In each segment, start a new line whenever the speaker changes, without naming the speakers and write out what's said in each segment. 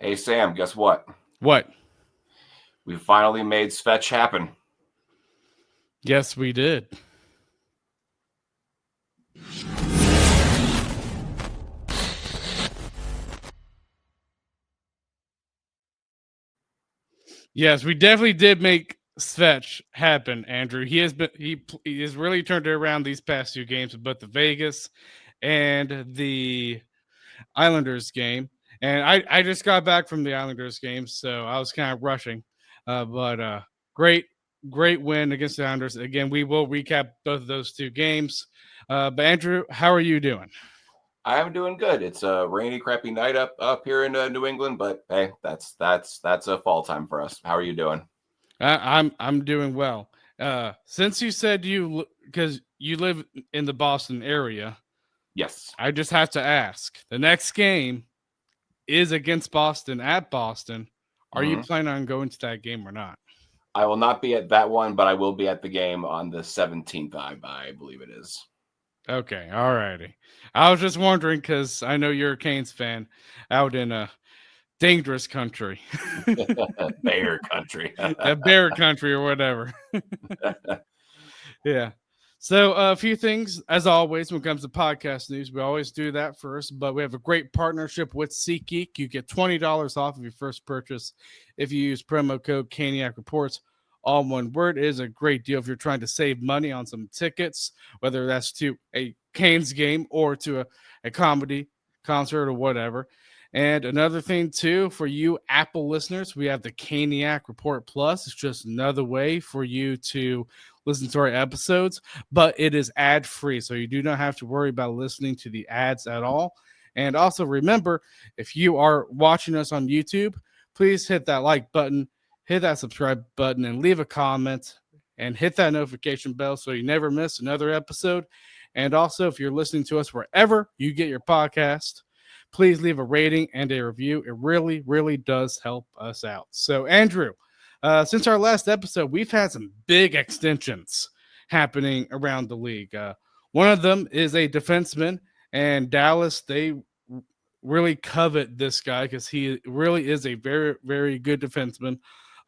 Hey, Sam, guess what?
What?
We finally made Svetch happen.
Yes, we did. Yes, we definitely did make Svetch happen, Andrew. He has really turned it around these past two games, but the Vegas and the Islanders game. And I just got back from the Islanders game, so I was kind of rushing. But great win against the Islanders. Again, we will recap both of those two games. But Andrew, how are you doing?
I'm doing good. It's a rainy, crappy night up here in New England, but hey, that's a fall time for us. How are you doing?
I'm doing well. Since you said because you live in the Boston area,
Yes.
I just have to ask. The next game is against Boston at Boston. Are you
hmm
planning on going to that game or not?
I will not be at that one, but I will be at the game on the 17th. I believe it is.
Okay, all righty. I was just wondering because I know you're a Canes fan out in a dangerous country,
Bear country.
a bear country or whatever. Yeah. So a few things, as always, when it comes to podcast news, we always do that first. But we have a great partnership with SeatGeek. You get $20 off of your first purchase if you use promo code Caniac Reports. All one word. It is a great deal if you're trying to save money on some tickets, whether that's to a Canes game or to a comedy concert or whatever. And another thing too, for you Apple listeners, we have the Caniac Report Plus. It's just another way for you to listen to our episodes, but it is ad free. So you do not have to worry about listening to the ads at all. And also remember, if you are watching us on YouTube, please hit that like button, hit that subscribe button, and leave a comment and hit that notification bell so you never miss another episode. And also, if you're listening to us wherever you get your podcast, please leave a rating and a review. It really, really does help us out. So, Andrew, since our last episode, we've had some big extensions happening around the league. One of them is a defenseman, and Dallas, they really covet this guy because he really is a very, very good defenseman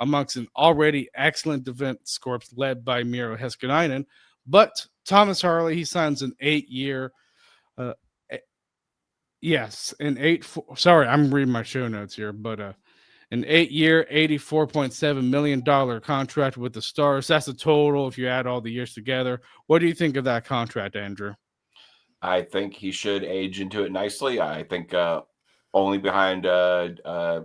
amongst an already excellent defense corps led by Miro Heiskanen. But Thomas Harley, he signs an 8-year yes, sorry, I'm reading my show notes here, but an 8-year, $84.7 million contract with the Stars. That's the total if you add all the years together. What do you think of that contract, Andrew?
I think he should age into it nicely. I think only behind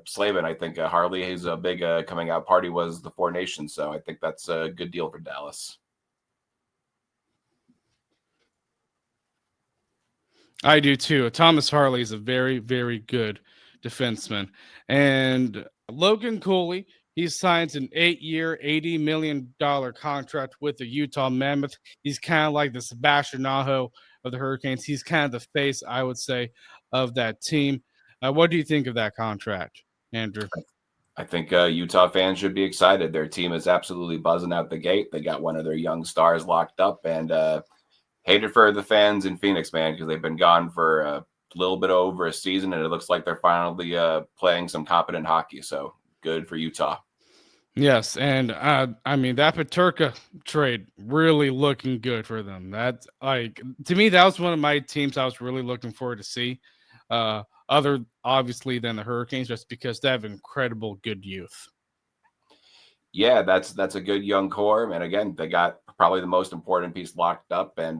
Slavin, I think Harley, his big coming out party was the Four Nations. So I think that's a good deal for Dallas.
I do too. Thomas Harley is a very, very good defenseman. And Logan Cooley, he signs an 8-year, $80 million contract with the Utah Mammoth. He's kind of like the Sebastian Aho of the Hurricanes. He's kind of the face, I would say, of that team. What do you think of that contract, Andrew?
I think Utah fans should be excited. Their team is absolutely buzzing out the gate. They got one of their young stars locked up, and hated for the fans in Phoenix, man, because they've been gone for a little bit over a season, and it looks like they're finally playing some competent hockey. So good for Utah.
Yes, and I mean that Paterka trade really looking good for them. That's like to me that was one of my teams I was really looking forward to see. Other obviously than the Hurricanes, just because they have incredible good youth.
Yeah, that's a good young core, and again, they got probably the most important piece locked up, and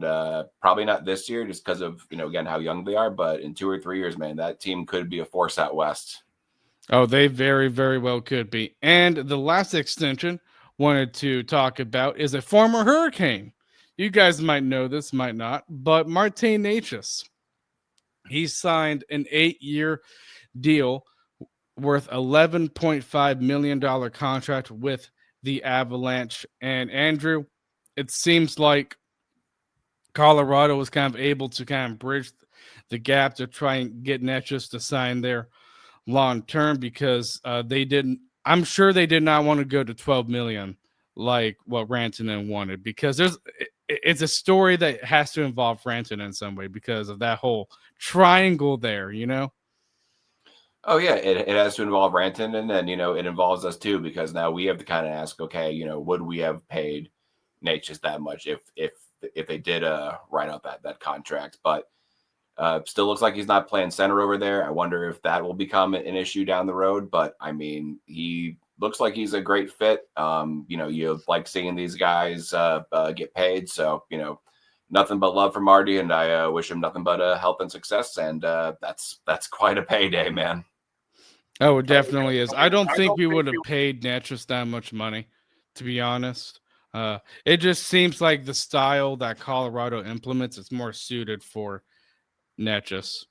probably not this year just because of again how young they are, but in 2 or 3 years, man, that team could be a force out west.
Oh, they very, very well could be. And the last extension wanted to talk about is a former Hurricane. You guys might know this, might not, but Martin Necas. He signed an 8-year deal worth $11.5 million contract with the Avalanche. And Andrew, it seems like Colorado was kind of able to kind of bridge the gap to try and get Necas to sign there long term because they didn't. I'm sure they did not want to go to 12 million like what Rantanen wanted because it's a story that has to involve Rantanen in some way because of that whole triangle there.
Oh yeah, it has to involve Ranton, and then it involves us too, because now we have to kind of ask, okay, would we have paid Nate just that much if they did write out that contract? But still looks like he's not playing center over there. I wonder if that will become an issue down the road. But I mean, he looks like he's a great fit. You like seeing these guys get paid. So nothing but love for Marty, and I wish him nothing but health and success. And that's quite a payday, man.
Oh, it definitely is. I don't think we would have paid Natchez that much money, to be honest. It just seems like the style that Colorado implements is more suited for Natchez.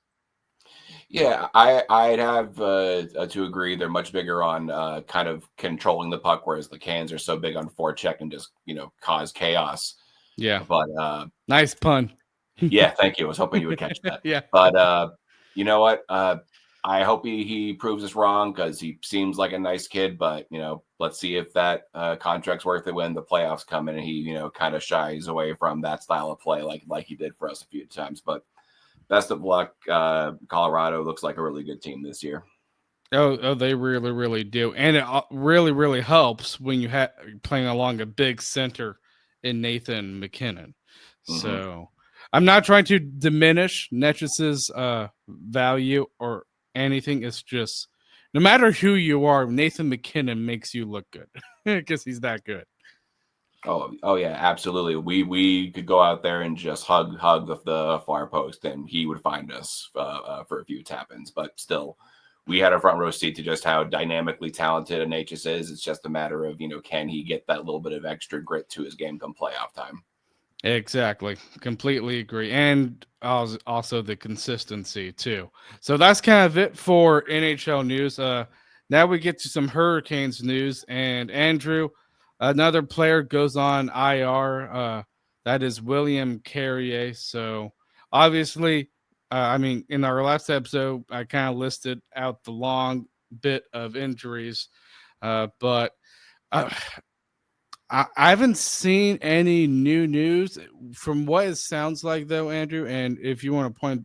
Yeah, I'd have to agree. They're much bigger on kind of controlling the puck, whereas the Cans are so big on forecheck and just cause chaos.
Yeah,
But
nice pun.
yeah, thank you. I was hoping you would catch that.
Yeah,
But you know what? I hope he proves us wrong, because he seems like a nice kid. But let's see if that contract's worth it when the playoffs come in and he kind of shies away from that style of play like he did for us a few times. But best of luck. Colorado looks like a really good team this year.
Oh, they really, really do, and it really, really helps when you have playing along a big center in Nathan McKinnon.
Mm-hmm.
So, I'm not trying to diminish Netches's value or anything. It's just no matter who you are, Nathan McKinnon makes you look good because he's that good.
Oh yeah, absolutely. We could go out there and just hug the far post, and he would find us for a few tap-ins. But still, we had a front row seat to just how dynamically talented Natchez is. It's just a matter of can he get that little bit of extra grit to his game come playoff time.
Exactly. Completely agree. And also the consistency too. So that's kind of it for NHL news. Now we get to some Hurricanes news, and Andrew, another player goes on IR. That is William Carrier. So obviously, I mean, in our last episode, I kind of listed out the long bit of injuries, but uh, I haven't seen any new news from what it sounds like, though, Andrew. And if you want to point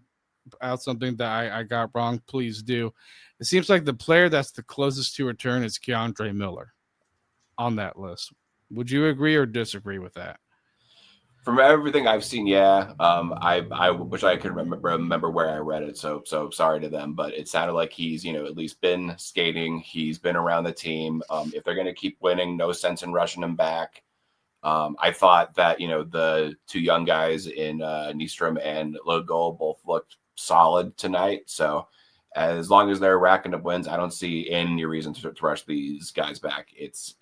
out something that I got wrong, please do. It seems like the player that's the closest to return is Keandre Miller on that list. Would you agree or disagree with that?
From everything I've seen, yeah. I wish I could remember where I read it. So sorry to them, but it sounded like he's at least been skating. He's been around the team. If they're going to keep winning, no sense in rushing him back. I thought that the two young guys in Nystrom and Logo both looked solid tonight. So as long as they're racking up wins, I don't see any reason to rush these guys back. It's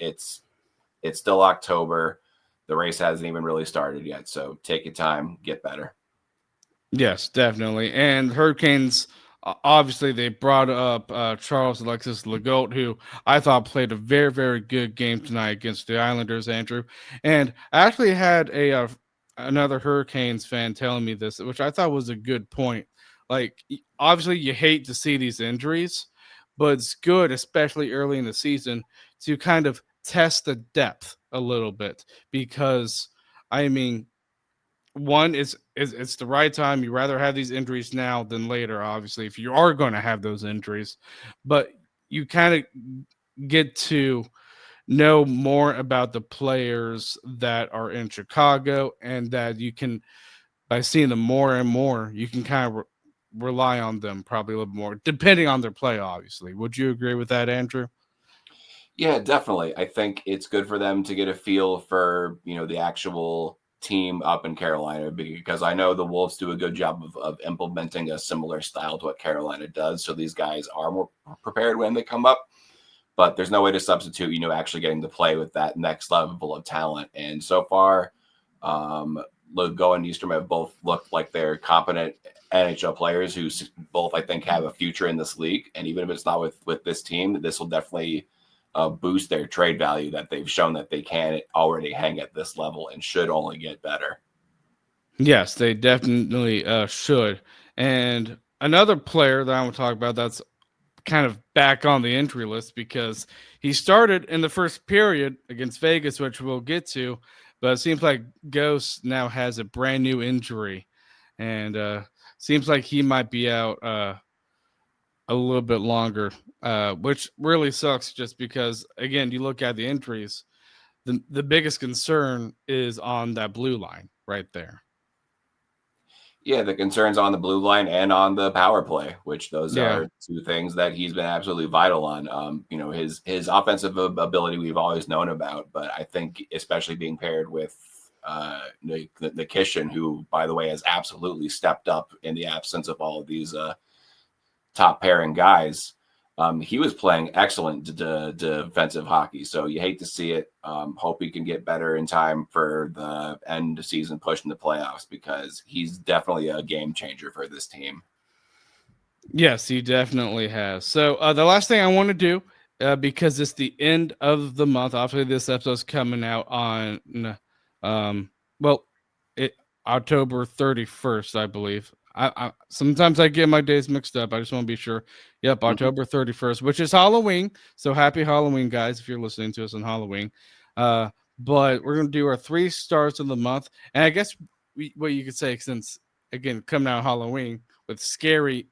still October. The race hasn't even really started yet. So take your time, get better.
Yes, definitely. And Hurricanes, obviously, they brought up Charles Alexis Legault, who I thought played a very, very good game tonight against the Islanders, Andrew. And I actually had another Hurricanes fan telling me this, which I thought was a good point. Like, obviously, you hate to see these injuries, but it's good, especially early in the season, to kind of test the depth a little bit because, I mean, one is it's the right time. You rather have these injuries now than later, obviously, if you are going to have those injuries. But you kind of get to know more about the players that are in Chicago, and that you can, by seeing them more and more, you can kind of rely on them probably a little more, depending on their play, obviously. Would you agree with that, Andrew?
Yeah, definitely. I think it's good for them to get a feel for, the actual team up in Carolina, because I know the Wolves do a good job of implementing a similar style to what Carolina does. So these guys are more prepared when they come up, but there's no way to substitute, actually getting to play with that next level of talent. And so far, Logo and Nystrom have both looked like they're competent NHL players who both, I think, have a future in this league. And even if it's not with this team, this will definitely boost their trade value, that they've shown that they can already hang at this level and should only get better.
Yes, they definitely should. And another player that I want to talk about that's kind of back on the injury list, because he started in the first period against Vegas, which we'll get to, but it seems like Ghost now has a brand new injury, and seems like he might be out a little bit longer, which really sucks just because, again, you look at the injuries, the biggest concern is on that blue line right there.
Yeah, the concerns on the blue line and on the power play, which those
Yeah.
are two things that he's been absolutely vital on. His offensive ability we've always known about, but I think especially being paired with the Kishin, who, by the way, has absolutely stepped up in the absence of all of these top pairing guys. He was playing excellent defensive hockey, so you hate to see it. Hope he can get better in time for the end of season push in the playoffs, because he's definitely a game changer for this team.
Yes, he definitely has. So the last thing I want to do, because it's the end of the month, obviously this episode's coming out on, well, October 31st, I believe. I sometimes I get my days mixed up. I just want to be sure. Yep, October 31st, which is Halloween. So happy Halloween, guys, if you're listening to us on Halloween. But we're gonna do our 3 stars of the month, and I guess what you could say, since again coming out of Halloween with scary,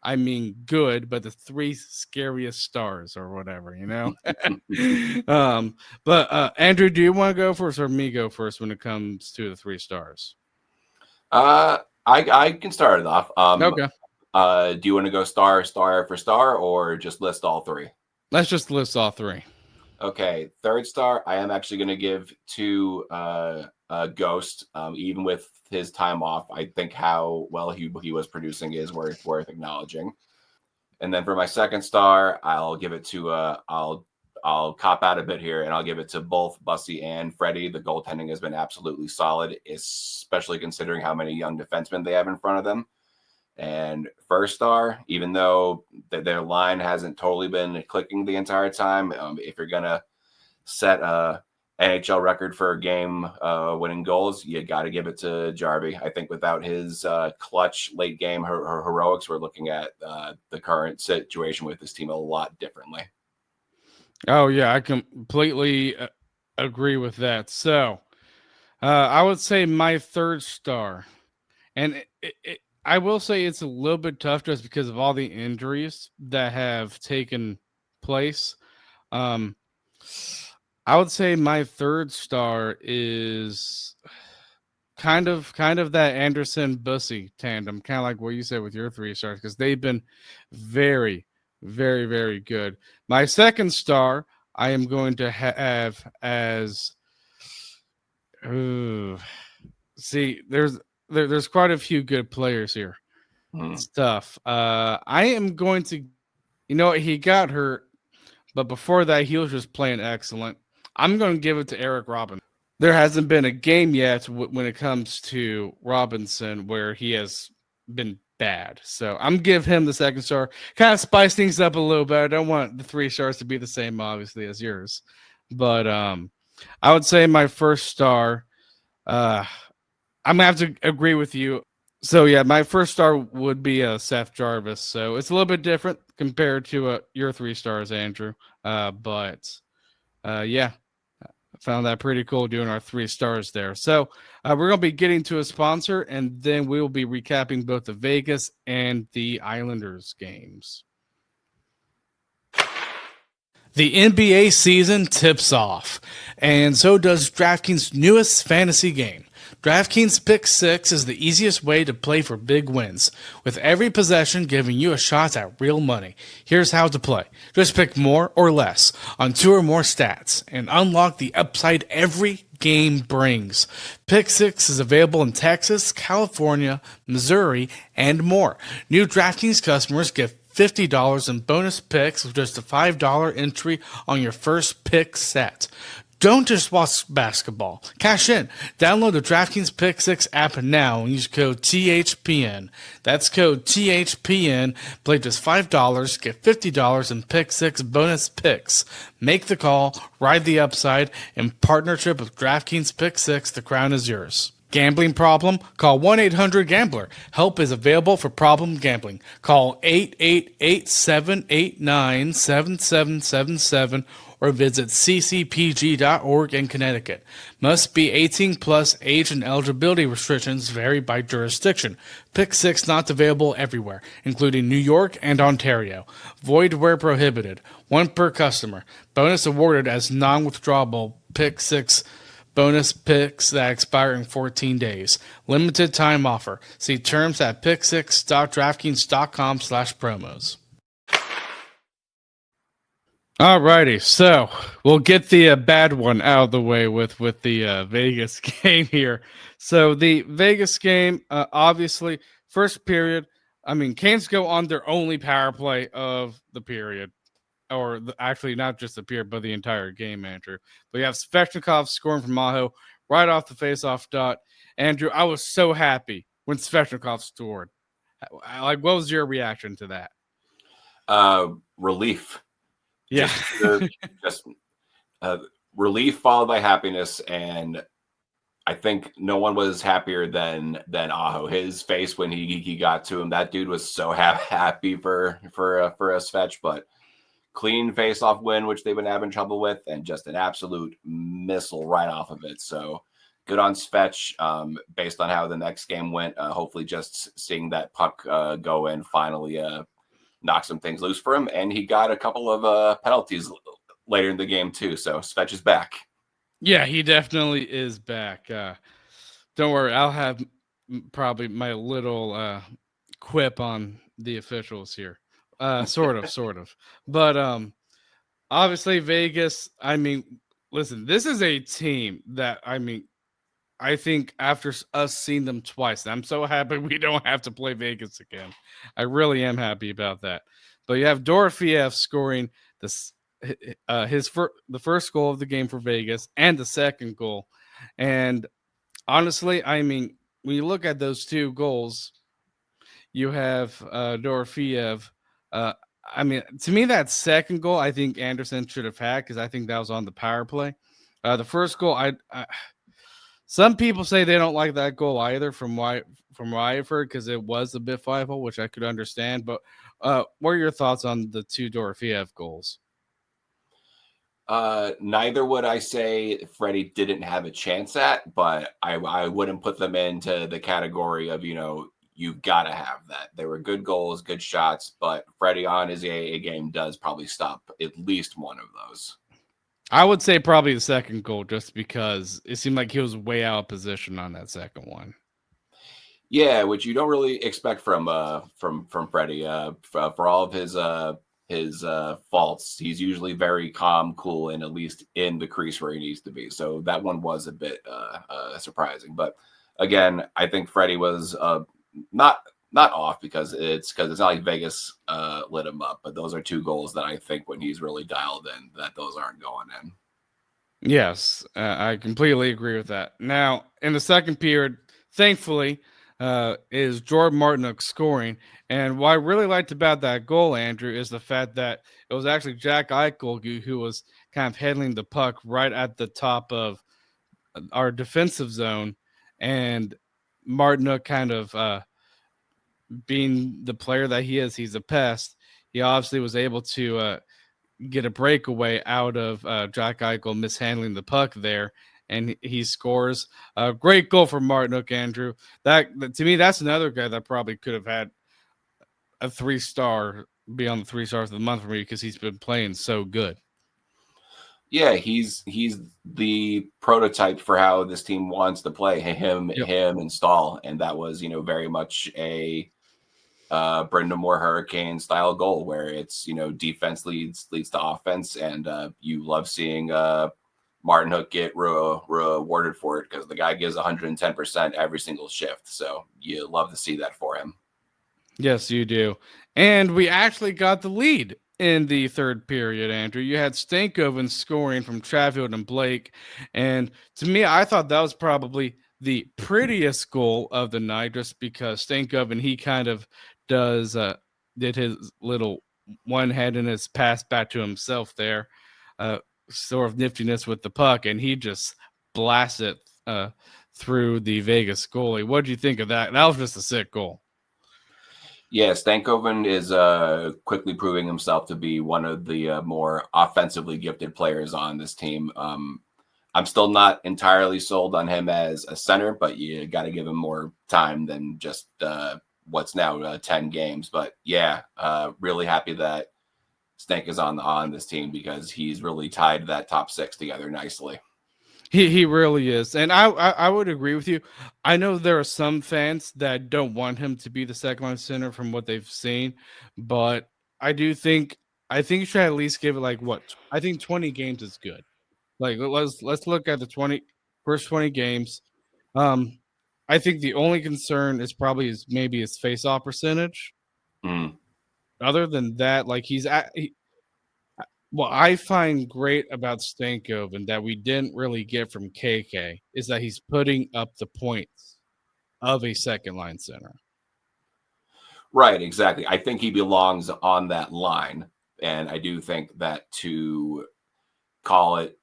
I mean good, but the 3 scariest stars or whatever, you know. But Andrew, do you want to go first or me go first when it comes to the 3 stars?
I can start it off.
Okay.
Do you want to go star for star, or just list all 3?
Let's just list all 3.
Okay, 3rd star, I am actually going to give to Ghost. Even with his time off, I think how well he was producing is worth acknowledging. And then for my 2nd star, I'll give it to I'll cop out a bit here, and I'll give it to both Bussy and Freddie. The goaltending has been absolutely solid, especially considering how many young defensemen they have in front of them. And 1st star, even though their line hasn't totally been clicking the entire time, if you're going to set a NHL record for game winning goals, you got to give it to Jarvie. I think without his clutch late game heroics, we're looking at the current situation with this team a lot differently.
Oh, yeah, I completely agree with that. So I would say my 3rd star, and I will say it's a little bit tough just because of all the injuries that have taken place. I would say my 3rd star is kind of that Anderson Bussy tandem, kind of like what you said with your 3 stars, because they've been very, very, very good. My 2nd star, I am going to have as see, there's quite a few good players here. It's tough. I am going to, he got hurt, but before that, he was just playing excellent. I'm going to give it to Eric Robinson. There hasn't been a game yet when it comes to Robinson where he has been bad. So I'm give him the 2nd star. Kind of spice things up a little bit. I don't want the 3 stars to be the same, obviously, as yours. But I would say my 1st star, I'm going to have to agree with you. So, yeah, my 1st star would be Seth Jarvis. So it's a little bit different compared to your 3 stars, Andrew. But yeah, I found that pretty cool doing our 3 stars there. So we're going to be getting to a sponsor, and then we will be recapping both the Vegas and the Islanders games. The NBA season tips off, and so does DraftKings' newest fantasy game. DraftKings Pick 6 is the easiest way to play for big wins, with every possession giving you a shot at real money. Here's how to play. Just pick more or less on 2 or more stats, and unlock the upside every game brings. Pick 6 is available in Texas, California, Missouri, and more. New DraftKings customers get $50 in bonus picks with just a $5 entry on your first pick set. Don't just watch basketball. Cash in. Download the DraftKings Pick 6 app now and use code THPN. That's code THPN. Play just $5. Get $50 in Pick 6 bonus picks. Make the call. Ride the upside. In partnership with DraftKings Pick 6, the crown is yours. Gambling problem? Call 1-800-GAMBLER. Help is available for problem gambling. Call 888-789-7777 or visit ccpg.org in Connecticut. Must be 18 plus. Age and eligibility restrictions vary by jurisdiction. Pick 6 not available everywhere, including New York and Ontario. Void where prohibited. 1 per customer. Bonus awarded as non-withdrawable. Pick 6 bonus picks that expire in 14 days. Limited time offer. See terms at pick6.draftkings.com/promos. Alrighty, so we'll get the bad one out of the way with the Vegas game here. So the Vegas game, obviously, first period. I mean, Canes go on their only power play of the period, or actually not just the period, but the entire game, Andrew. But you have Svechnikov scoring from Aho right off the faceoff dot. Andrew, I was so happy when Svechnikov scored. Like, what was your reaction to that?
Relief.
Yeah.
Just relief followed by happiness, and I think no one was happier than Aho. His face when he got to him, that dude was so happy for a Svech, but clean face-off win, which they've been having trouble with, and just an absolute missile right off of it. So good on Svech. Based on how the next game went, hopefully just seeing that puck go in finally knock some things loose for him, and he got a couple of penalties later in the game too. So Svech is back.
Yeah, he definitely is back. Don't worry, I'll have probably my little quip on the officials here. Sort of. But obviously Vegas, I mean, listen, this is a team that, I mean, I think after us seeing them twice, I'm so happy we don't have to play Vegas again. I really am happy about that. But you have Dorofeyev scoring this the first goal of the game for Vegas and the second goal. And honestly, I mean, when you look at those 2 goals, you have Dorofeyev. I mean, to me, that second goal, I think Anderson should have had because I think that was on the power play. The first goal, I some people say they don't like that goal either, from what I've heard, because it was a bit 5-0, which I could understand. But what are your thoughts on the 2 Dorofeyev goals?
Neither would I say Freddie didn't have a chance at, but I wouldn't put them into the category of, you've got to have that. They were good goals, good shots, but Freddie on his A game does probably stop at least one of those.
I would say probably the second goal, just because it seemed like he was way out of position on that second one.
Yeah, which you don't really expect from Freddie. For all of his faults, he's usually very calm, cool, and at least in the crease where he needs to be. So that one was a bit surprising. But again, I think Freddie was not off because it's not like Vegas lit him up. But those are 2 goals that I think when he's really dialed in, that those aren't going in.
Yes, I completely agree with that. Now, in the second period, thankfully, is Jordan Martinook scoring. And what I really liked about that goal, Andrew, is the fact that it was actually Jack Eichel who was kind of handling the puck right at the top of our defensive zone. And Martinook kind of being the player that he is, he's a pest. He obviously was able to get a breakaway out of Jack Eichel mishandling the puck there, and he scores a great goal for Martinook, Andrew. That to me, that's another guy that probably could have had a 3-star, be on the 3 stars of the month for me, because he's been playing so good.
Yeah, he's the prototype for how this team wants to play. Him and Stahl, and that was very much a Brendan Moore Hurricane style goal, where it's defense leads to offense, and you love seeing Martinook get rewarded for it, because the guy gives 110% every single shift. So you love to see that for him.
Yes, you do. And we actually got the lead in the third period, Andrew. You had Stankoven scoring from Trafield and Blake. And to me, I thought that was probably the prettiest goal of the night, just because Stankoven, he kind of did his little one-handedness pass back to himself there, sort of niftiness with the puck, and he just blasted through the Vegas goalie. What did you think of that? That was just a sick goal.
Yeah, Stankoven is quickly proving himself to be one of the more offensively gifted players on this team. I'm still not entirely sold on him as a center, but you got to give him more time than just what's now 10 games. But yeah, really happy that Stank is on this team because he's really tied that top six together nicely.
He really is, and I would agree with you. I know there are some fans that don't want him to be the second line center from what they've seen, but I do think I think you should at least give it like what I think 20 games is good. Like let's look at the first 20 games. Um, I think the only concern is probably maybe his face-off percentage.
Mm.
Other than that, like what I find great about Stankov and that we didn't really get from KK is that he's putting up the points of a second line center.
Right, exactly. I think he belongs on that line. And I do think that to call it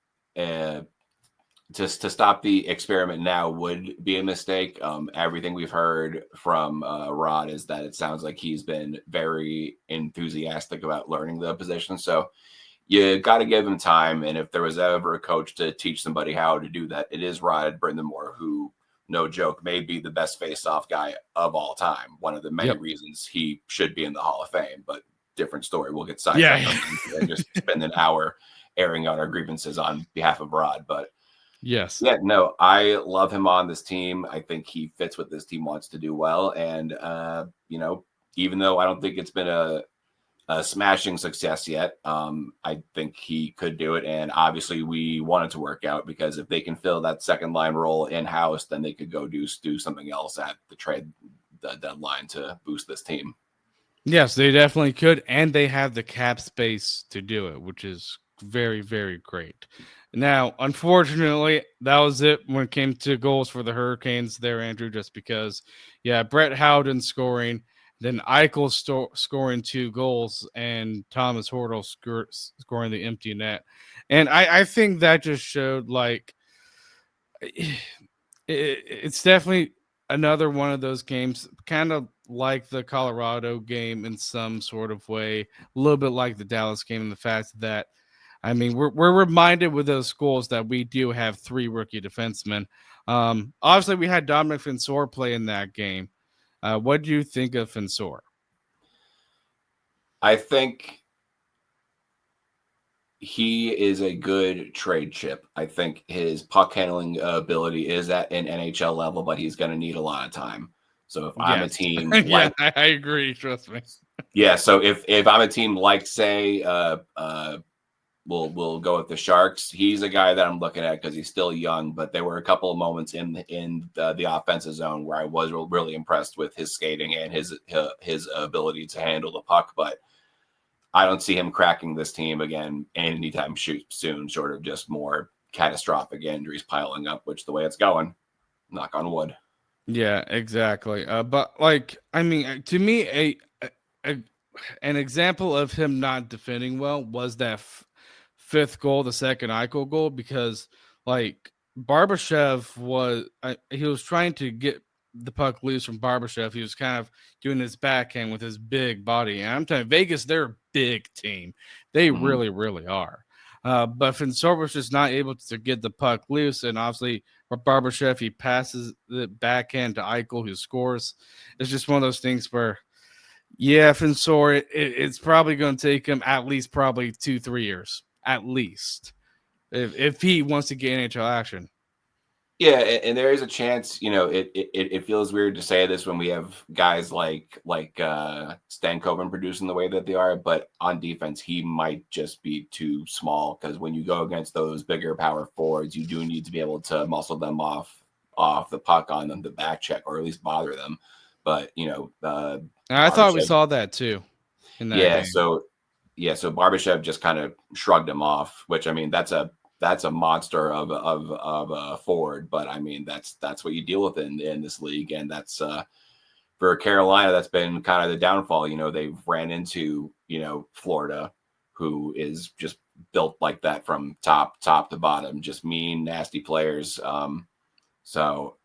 just to stop the experiment now would be a mistake. Everything we've heard from Rod is that it sounds like he's been very enthusiastic about learning the position. So you got to give him time. And if there was ever a coach to teach somebody how to do that, it is Rod Brindamore, who, no joke, may be the best face-off guy of all time. One of the many
Yep.
reasons he should be in the Hall of Fame, but different story. We'll get sidetracked
Yeah.
and just spend an hour airing out our grievances on behalf of Rod. But
Yes.
yeah, no, I love him on this team. I think he fits what this team wants to do well. And, even though I don't think it's been a smashing success yet, I think he could do it. And obviously, we want it to work out because if they can fill that second line role in house, then they could go do something else at the deadline to boost this team.
Yes, they definitely could, and they have the cap space to do it, which is very, very great. Now, unfortunately, that was it when it came to goals for the Hurricanes there, Andrew, just because, yeah, Brett Howden scoring, then Eichel scoring 2 goals, and Thomas Hortel scoring the empty net. And I think that just showed, like, it's definitely another one of those games, kind of like the Colorado game in some sort of way, a little bit like the Dallas game, in the fact that, I mean, we're reminded with those goals that we do have 3 rookie defensemen. Obviously, we had Dominic Finsor play in that game. What do you think of Finsor?
I think he is a good trade chip. I think his puck handling ability is at an NHL level, but he's going to need a lot of time. So if I'm a
Yes.
team
Yeah,
like,
I agree. Trust me.
yeah, so if I'm a team like, say, we'll go with the Sharks. He's a guy that I'm looking at because he's still young, but there were a couple of moments in the offensive zone where I was really impressed with his skating and his ability to handle the puck. But I don't see him cracking this team again anytime soon, short of just more catastrophic injuries piling up, which the way it's going, knock on wood.
Yeah, exactly. But like, I mean, to me, a an example of him not defending well was that fifth goal, the second Eichel goal, because like Barbashev he was trying to get the puck loose from Barbashev. He was kind of doing his backhand with his big body. And I'm telling you, Vegas, they're a big team. They
Mm-hmm.
really, really are. But Finsor was just not able to get the puck loose, and obviously Barbashev, he passes the backhand to Eichel, who scores. It's just one of those things where, yeah, Finsor, it's probably going to take him at least probably 2-3 years, at least, if he wants to get NHL action.
Yeah, and there is a chance, it feels weird to say this when we have guys like Stan Coburn producing the way that they are, but on defense, he might just be too small because when you go against those bigger power forwards, you do need to be able to muscle them off the puck on them to back check or at least bother them. But
And I thought we
Barbashev,
saw that too in that
yeah,
game.
so Barbashev just kind of shrugged him off, which I mean that's a monster of a forward, but I mean that's what you deal with in this league, and that's for Carolina that's been kind of the downfall. They've ran into Florida, who is just built like that from top to bottom, just mean, nasty players. So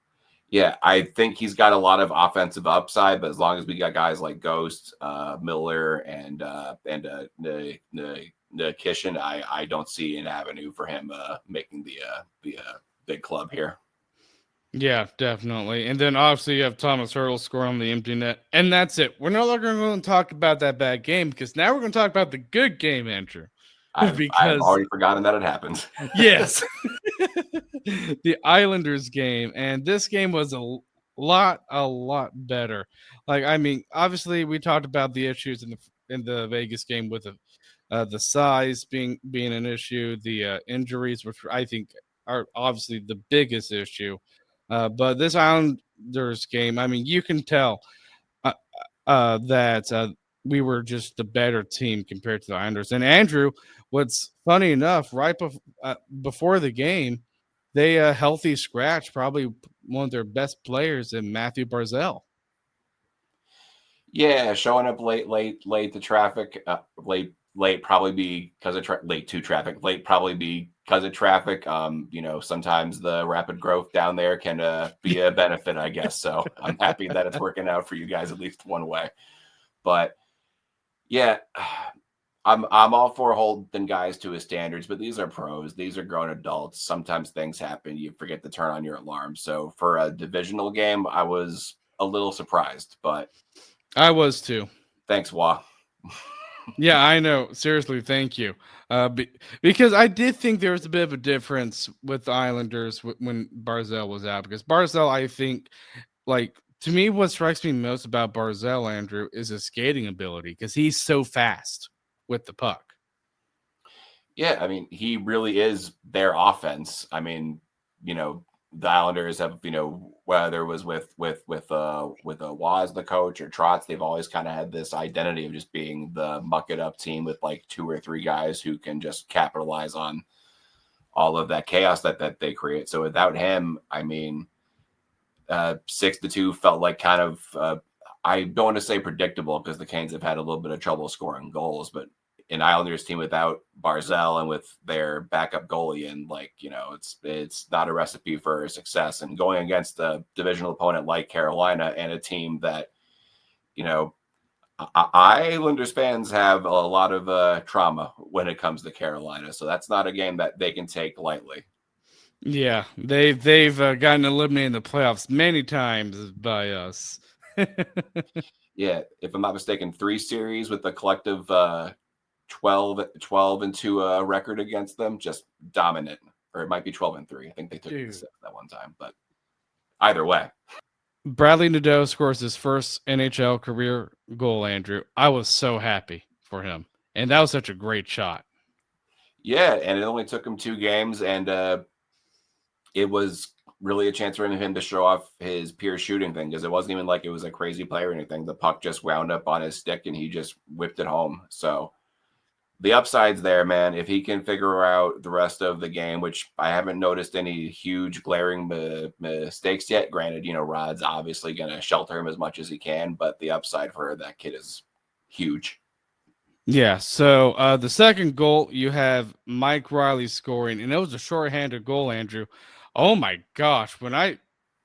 Yeah, I think he's got a lot of offensive upside, but as long as we got guys like Ghost, Miller, and Kishin, I don't see an avenue for him making the big club here.
Yeah, definitely. And then obviously you have Thomas Hurdle scoring on the empty net. And that's it. We're no longer going to talk about that bad game because now we're going to talk about the good game, Andrew.
I've
Because,
already forgotten that it happened.
yes, the Islanders game. And this game was a lot better. Like, I mean, obviously we talked about the issues in the Vegas game with the size being an issue, the injuries, which I think are obviously the biggest issue. But this Islanders game, I mean, you can tell uh, that we were just the better team compared to the Islanders. And Andrew, what's funny enough, before the game, they healthy scratch probably one of their best players in Matthew Barzell.
Yeah, showing up late to traffic, late probably because of late to traffic, late probably because of traffic. Sometimes the rapid growth down there can be a benefit, I guess. So I'm happy that it's working out for you guys at least one way. But yeah, I'm all for holding guys to his standards, but these are pros. These are grown adults. Sometimes things happen. You forget to turn on your alarm. So for a divisional game, I was a little surprised, but
I was too.
thanks, Wah.
Yeah, I know. Seriously, thank you. Because I did think there was a bit of a difference with the Islanders when Barzell was out. Because Barzell, I think, like to me, what strikes me most about Barzell, Andrew, is his skating ability because he's so fast with the puck.
Yeah, I mean, he really is their offense. I mean, the Islanders have, whether it was with Waz the coach or Trotz, they've always kind of had this identity of just being the muck it up team with like two or three guys who can just capitalize on all of that chaos that they create. So without him, I mean, 6-2 felt like kind of I don't want to say predictable because the Canes have had a little bit of trouble scoring goals, but an Islanders team without Barzell and with their backup goalie, and it's not a recipe for success. And going against a divisional opponent like Carolina and a team that you know Islanders fans have a lot of trauma when it comes to Carolina, so that's not a game that they can take lightly.
Yeah, they've gotten eliminated in the playoffs many times by us.
Yeah, if I'm not mistaken, 3 series with a collective 12-2 record against them, just dominant. Or it might be 12-3. I think they took the sixth that one time, but either way.
Bradley Nadeau scores his first NHL career goal, Andrew. I was so happy for him. And that was such a great shot.
Yeah, and it only took him 2 games, and it was really a chance for him to show off his pure shooting thing because it wasn't even like it was a crazy play or anything. The puck just wound up on his stick and he just whipped it home. So the upside's there, man. If he can figure out the rest of the game, which I haven't noticed any huge glaring mistakes yet. Granted, Rod's obviously going to shelter him as much as he can, but the upside for that kid is huge.
Yeah, so the second goal, you have Mike Riley scoring, and it was a shorthanded goal, Andrew. Oh my gosh, I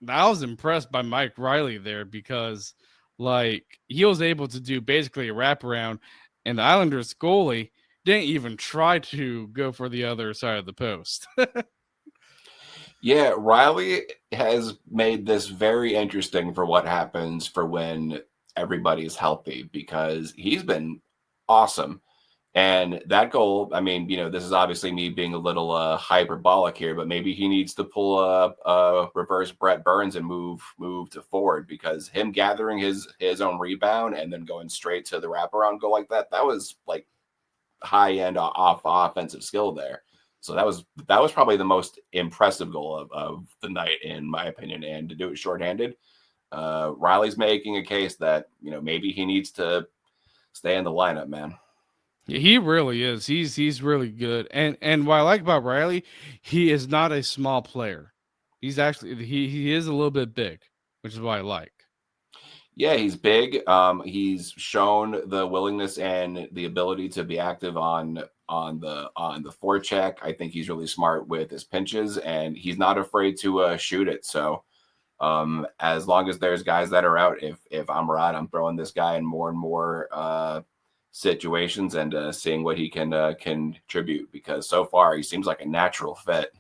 was impressed by Mike Riley there because he was able to do basically a wraparound, and the Islanders goalie didn't even try to go for the other side of the post.
Yeah, Riley has made this very interesting for what happens for when everybody's healthy because he's been awesome. And that goal, I mean, this is obviously me being a little hyperbolic here, but maybe he needs to pull a reverse Brett Burns and move to forward because him gathering his own rebound and then going straight to the wraparound goal like that was like high end off offensive skill there. So that was probably the most impressive goal of the night, in my opinion. And to do it shorthanded, Riley's making a case that maybe he needs to stay in the lineup, man.
He really is. He's really good. And what I like about Riley, he is not a small player. He's actually he is a little bit big, which is what I like.
Yeah, he's big. He's shown the willingness and the ability to be active on the forecheck. I think he's really smart with his pinches, and he's not afraid to shoot it. So As long as there's guys that are out, if I'm right, I'm throwing this guy in more and more situations and seeing what he can contribute, because so far he seems like a natural fit.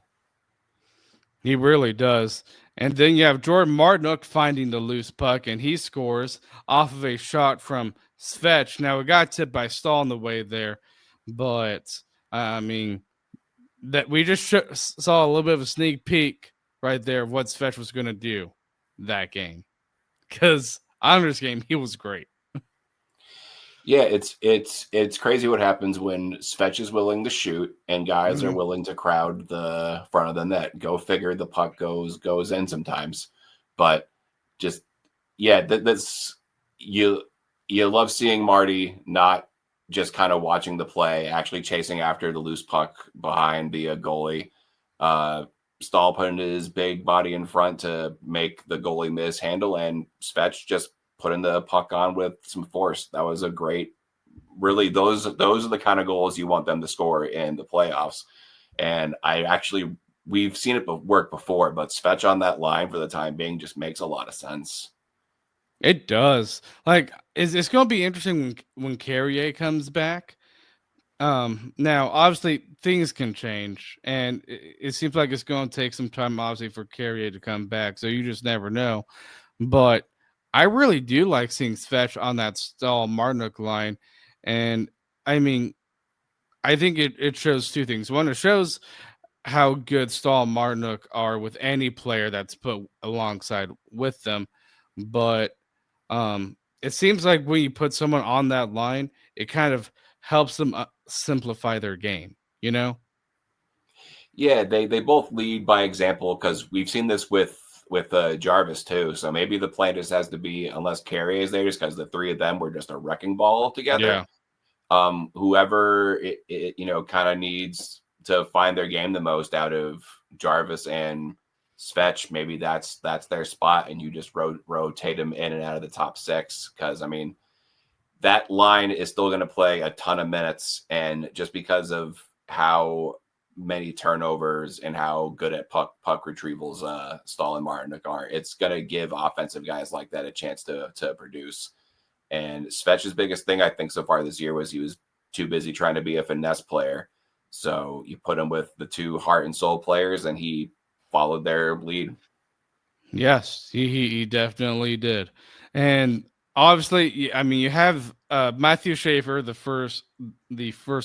He really does. And then you have Jordan Martinook finding the loose puck, and he scores off of a shot from Svetch. Now, it got tipped by Stahl on the way there, but I mean, that we just saw a little bit of a sneak peek right there of what Svetch was going to do that game. Because on this game, he was great.
Yeah, it's crazy what happens when Svetch is willing to shoot and guys are willing to crowd the front of the net. Go figure, the puck goes in sometimes, but just yeah, that's you love seeing Marty not just kind of watching the play, actually chasing after the loose puck behind the goalie. Stahl putting his big body in front to make the goalie mishandle, and Svetch just putting the puck on with some force. That was a great, really, those are the kind of goals you want them to score in the playoffs. And we've seen it work before, but Svetch on that line for the time being just makes a lot of sense.
It does. Like, it's going to be interesting when Carrier comes back. Now, obviously, things can change, and it seems like it's going to take some time, obviously, for Carrier to come back. So you just never know. But I really do like seeing Svetch on that Stahl Martinook line. And I mean, I think it shows two things. One, it shows how good Stahl and Martinook are with any player that's put alongside with them. But it seems like when you put someone on that line, it kind of helps them simplify their game, you know?
Yeah, they both lead by example, because we've seen this with Jarvis too. So maybe the plan just has to be, unless Carey is there, just because the three of them were just a wrecking ball together.
Yeah.
Whoever kind of needs to find their game the most out of Jarvis and Svetch, maybe that's their spot, and you just rotate them in and out of the top six, because I mean that line is still going to play a ton of minutes, and just because of how many turnovers and how good at puck retrievals Stahl and Martinook are, it's going to give offensive guys like that a chance to produce. And Svetch's biggest thing, I think, so far this year was he was too busy trying to be a finesse player. So you put him with the two heart and soul players, and he followed their lead.
Yes, he definitely did. And obviously, I mean, you have Matthew Schaefer, the first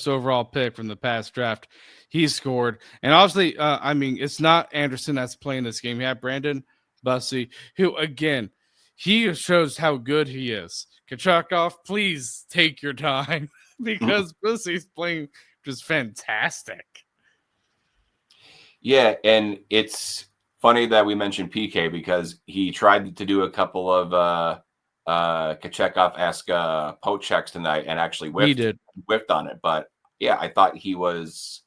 overall pick from the past draft. He scored, and obviously, I mean, it's not Anderson that's playing this game. You have Brandon Bussey, who again, he shows how good he is. Kachukov, please take your time because Bussey's playing just fantastic.
Yeah, and it's funny that we mentioned PK, because he tried to do a couple of Kachekov-esque poke checks tonight and actually whiffed on it. But yeah, I thought he was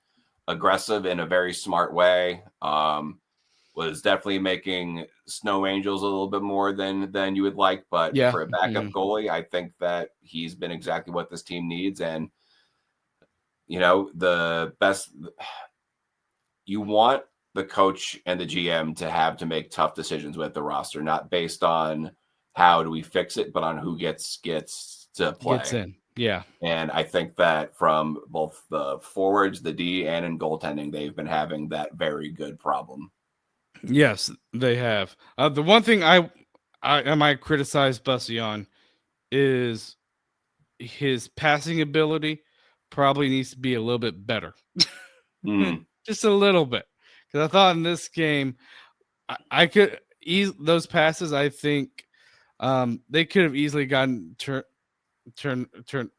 aggressive in a very smart way. Was definitely making Snow Angels a little bit more than you would like. But
Yeah.
for a backup goalie, I think that he's been exactly what this team needs. And, the best you want the coach and the GM to make tough decisions with the roster, not based on how do we fix it, but on who gets to play.
Gets in. Yeah.
And I think that from both the forwards, the D, and in goaltending, they've been having that very good problem.
Yes, they have. The one thing I might criticize Bussy on is his passing ability probably needs to be a little bit better. Just a little bit. Because I thought in this game, I could ease those passes. I think they could have easily gotten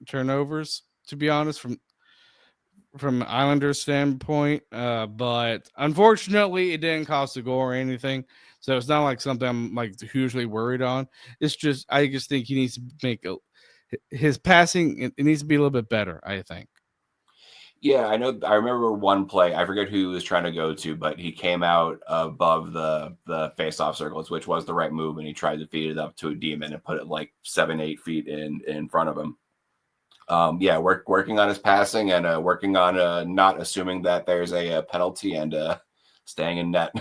turnovers, to be honest, from Islanders standpoint, but unfortunately, it didn't cost a goal or anything. So it's not like something I'm like hugely worried on. It's just I just think he needs to make his passing. It needs to be a little bit better, I think.
Yeah, I know. I remember one play. I forget who he was trying to go to, but he came out above the face-off circles, which was the right move, and he tried to feed it up to a demon and put it like 7-8 feet in front of him. Yeah, working on his passing and working on not assuming that there's a penalty and staying in net.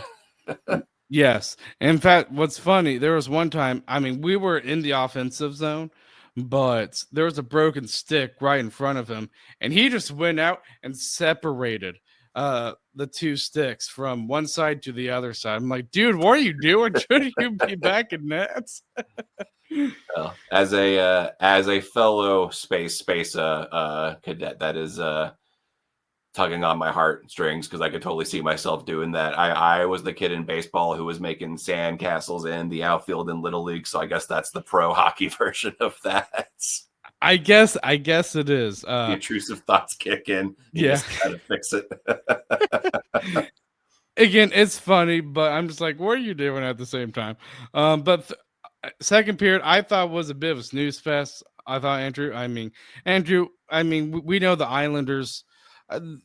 Yes. In fact, what's funny, there was one time, I mean, we were in the offensive zone, but there was a broken stick right in front of him, and he just went out and separated the two sticks from one side to the other side. I'm like, dude, what are you doing? Shouldn't you be back in nets?
Well, as a fellow space cadet, that is tugging on my heartstrings because I could totally see myself doing that. I was the kid in baseball who was making sand castles in the outfield in Little League, so I guess that's the pro hockey version of that.
I guess it is.
The intrusive thoughts kick in. You
Yeah.
just gotta fix it.
Again, it's funny, but I'm just like, what are you doing at the same time? But second period, I thought was a bit of a snooze fest. I thought Andrew. We know the Islanders.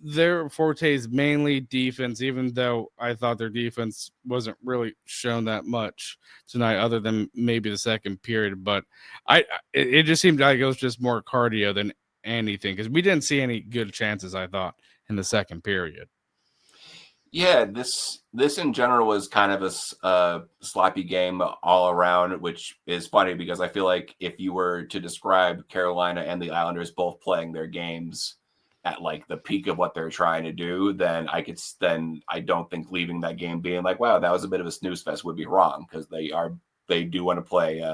Their forte is mainly defense, even though I thought their defense wasn't really shown that much tonight, other than maybe the second period. But it just seemed like it was just more cardio than anything because we didn't see any good chances. I thought in the second period.
Yeah, this in general was kind of a sloppy game all around, which is funny because I feel like if you were to describe Carolina and the Islanders both playing their games at like the peak of what they're trying to do, then I don't think leaving that game being like, wow, that was a bit of a snooze fest would be wrong because they do want to play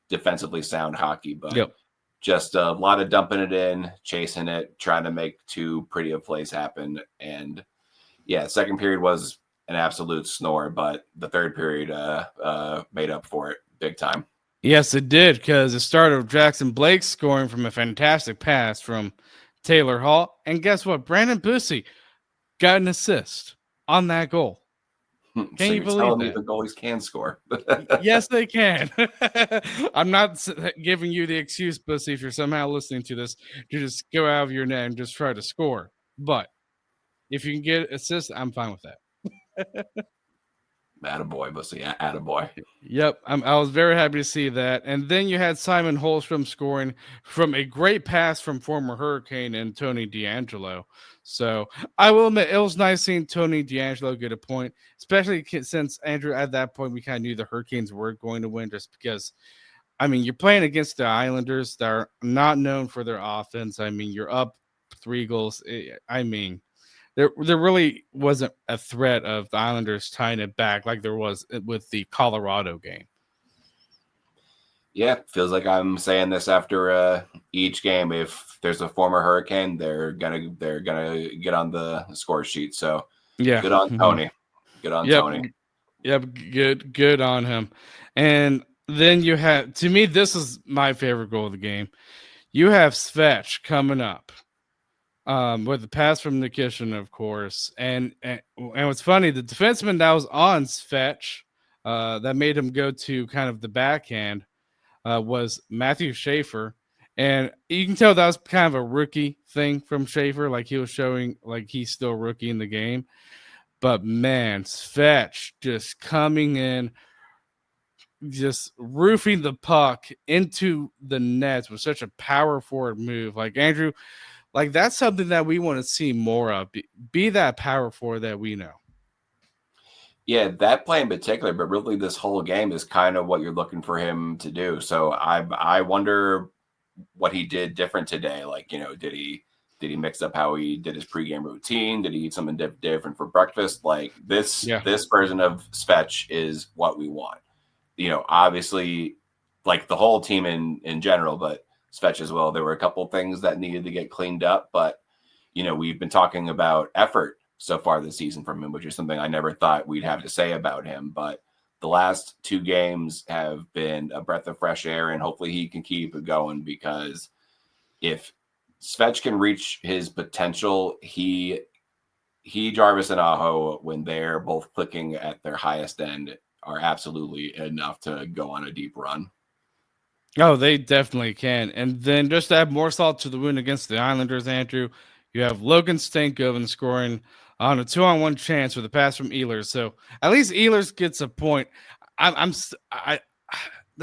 defensively sound hockey, but
Yep.
just a lot of dumping it in, chasing it, trying to make too pretty of plays happen. And yeah, second period was an absolute snore, but the third period made up for it big time.
Yes, it did because it started with Jackson Blake scoring from a fantastic pass from Taylor Hall. And guess what? Brandon Bussey got an assist on that goal.
So
Can you
you're
believe
telling me
that?
the goalies can score?
Yes, they can. I'm not giving you the excuse, Bussy, if you're somehow listening to this, to just go out of your net and just try to score. But if you can get assists, I'm fine with that.
Attaboy, Bussy. Attaboy.
Yep, I was very happy to see that. And then you had Simon Holstrom scoring from a great pass from former Hurricane and Tony DeAngelo. So I will admit it was nice seeing Tony DeAngelo get a point, especially since Andrew at that point we kind of knew the Hurricanes were going to win just because. I mean, you're playing against the Islanders that are not known for their offense. I mean, you're up 3 goals. I mean, there really wasn't a threat of the Islanders tying it back like there was with the Colorado game.
Yeah, feels like I'm saying this after each game. If there's a former Hurricane, they're gonna get on the score sheet. So
Yeah.
good on Tony. Good on
Yep.
Tony.
Yep. Good on him. And then you have, to me, this is my favorite goal of the game. You have Svech coming up. With the pass from Nikishin, of course, and what's funny, the defenseman that was on Svech, that made him go to kind of the backhand, was Matthew Schaefer, and you can tell that was kind of a rookie thing from Schaefer, like he was showing like he's still rookie in the game. But man, Svech just coming in, just roofing the puck into the nets with such a power forward move, like Andrew. Like that's something that we want to see more of. Be that power forward that we know.
Yeah, that play in particular, but really this whole game is kind of what you're looking for him to do. So I wonder what he did different today. Like, did he mix up how he did his pregame routine? Did he eat something different for breakfast? Like
Yeah.
this version of Svech is what we want. Obviously, like the whole team in general, but Svech as well. There were a couple things that needed to get cleaned up, but we've been talking about effort so far this season from him, which is something I never thought we'd have to say about him. But the last 2 games have been a breath of fresh air, and hopefully he can keep it going because if Svech can reach his potential, he Jarvis and Aho, when they're both clicking at their highest end, are absolutely enough to go on a deep run.
Oh, they definitely can. And then just to add more salt to the wound against the Islanders, Andrew, you have Logan Stankoven scoring on a 2-on-1 chance with a pass from Ehlers. So at least Ehlers gets a point. The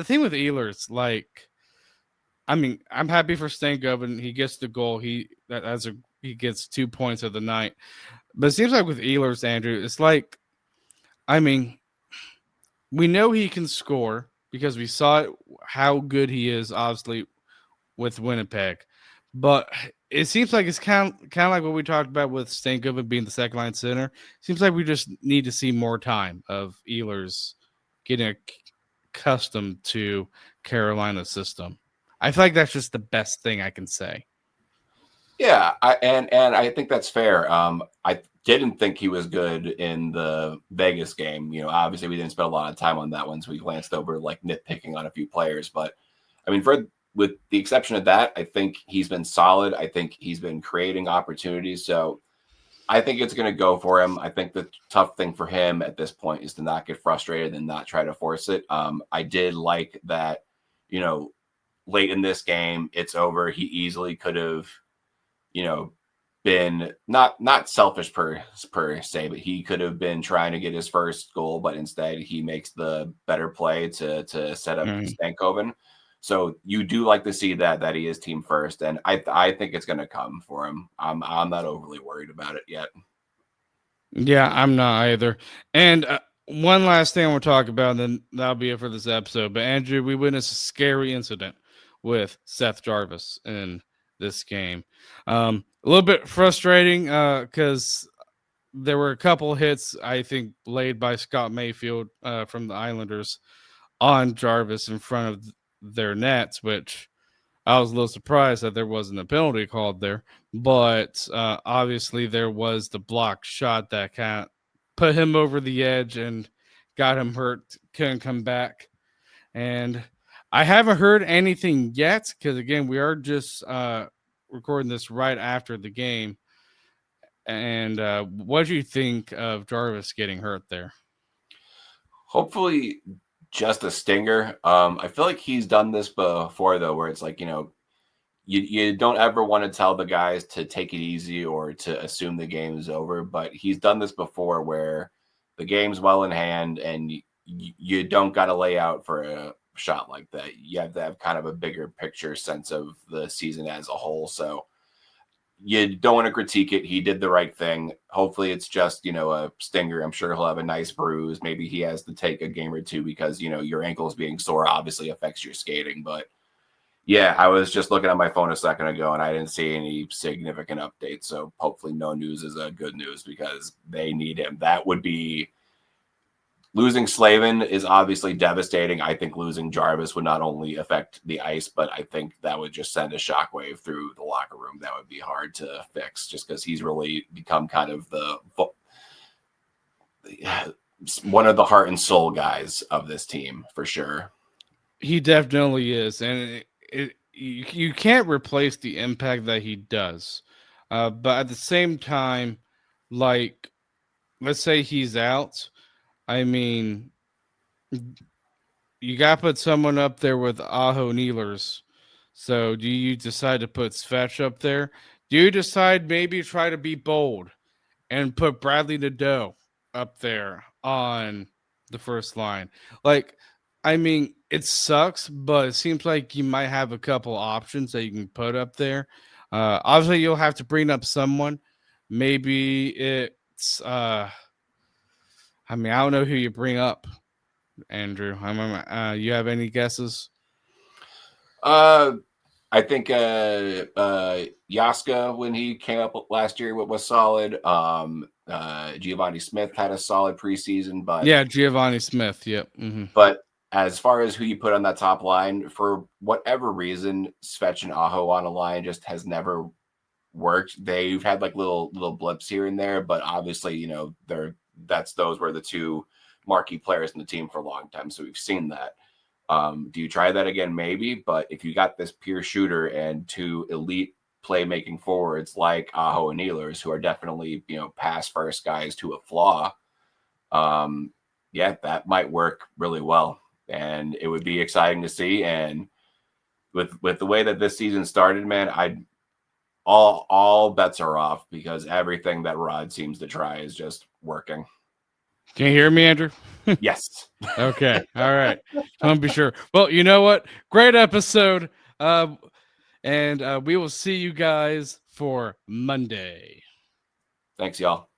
thing with Ehlers, like, I mean, I'm happy for Stankoven. He gets the goal. He gets 2 points of the night. But it seems like with Ehlers, Andrew, it's like, I mean, we know he can score because we saw it, how good he is, obviously, with Winnipeg. But it seems like it's kind of like what we talked about with Stankoven being the second line center. Seems like we just need to see more time of Ehlers getting accustomed to Carolina's system. I feel like that's just the best thing I can say.
Yeah, and I think that's fair. I didn't think he was good in the Vegas game. Obviously we didn't spend a lot of time on that one, so we glanced over like nitpicking on a few players. But I mean, with the exception of that, I think he's been solid. I think he's been creating opportunities. So I think it's going to go for him. I think the tough thing for him at this point is to not get frustrated and not try to force it. I did like that, late in this game, it's over. He easily could have, been not selfish per se, but he could have been trying to get his first goal, but instead he makes the better play to set up Stankoven. So you do like to see that he is team first, and I think it's going to come for him. I'm not overly worried about it yet.
Yeah, I'm not either. And one last thing I want to talk about, and then that'll be it for this episode. But Andrew, we witnessed a scary incident with Seth Jarvis in this game. A little bit frustrating because there were a couple hits, I think, laid by Scott Mayfield from the Islanders on Jarvis in front of their nets, which I was a little surprised that there wasn't a penalty called there. But obviously there was the blocked shot that kind of put him over the edge and got him hurt, couldn't come back. And I haven't heard anything yet because, again, we are just recording this right after the game. And what do you think of Jarvis getting hurt there?
Hopefully just a stinger. I feel like he's done this before, though, where it's like, you don't ever want to tell the guys to take it easy or to assume the game is over, but he's done this before where the game's well in hand and you don't got to lay out for a shot like that. You have to have kind of a bigger picture sense of the season as a whole. So you don't want to critique it. He did the right thing. Hopefully it's just, a stinger. I'm sure he'll have a nice bruise. Maybe he has to take a game or two because, your ankles being sore obviously affects your skating. But yeah, I was just looking at my phone a second ago and I didn't see any significant updates. So hopefully no news is a good news because they need him. That would be losing Slavin is obviously devastating. I think losing Jarvis would not only affect the ice, but I think that would just send a shockwave through the locker room. That would be hard to fix just because he's really become kind of one of the heart and soul guys of this team for sure.
He definitely is. And you can't replace the impact that he does. But at the same time, like, let's say he's out. I mean, you got to put someone up there with Aho Nealers. So do you decide to put Svetch up there? Do you decide maybe try to be bold and put Bradley Nadeau up there on the first line? Like, I mean, it sucks, but it seems like you might have a couple options that you can put up there. Obviously, you'll have to bring up someone. Maybe it's I mean, I don't know who you bring up, Andrew. You have any guesses?
I think Yaska, when he came up last year, was solid. Giovanni Smith had a solid preseason, but
yeah, Giovanni Smith. Yep. Mm-hmm.
But as far as who you put on that top line, for whatever reason, Svetch and Aho on a line just has never worked. They've had like little blips here and there, but obviously, those were the two marquee players in the team for a long time. So we've seen that. Do you try that again? Maybe, but if you got this pure shooter and two elite playmaking forwards like Aho and Nealers, who are definitely, pass first guys to a flaw, yeah, that might work really well. And it would be exciting to see. And with the way that this season started, man, all bets are off because everything that Rod seems to try is just working.
Can you hear me, Andrew?
Yes.
Okay. All right. I'll be sure. Well, you know what? Great episode. And we will see you guys for Monday.
Thanks, y'all.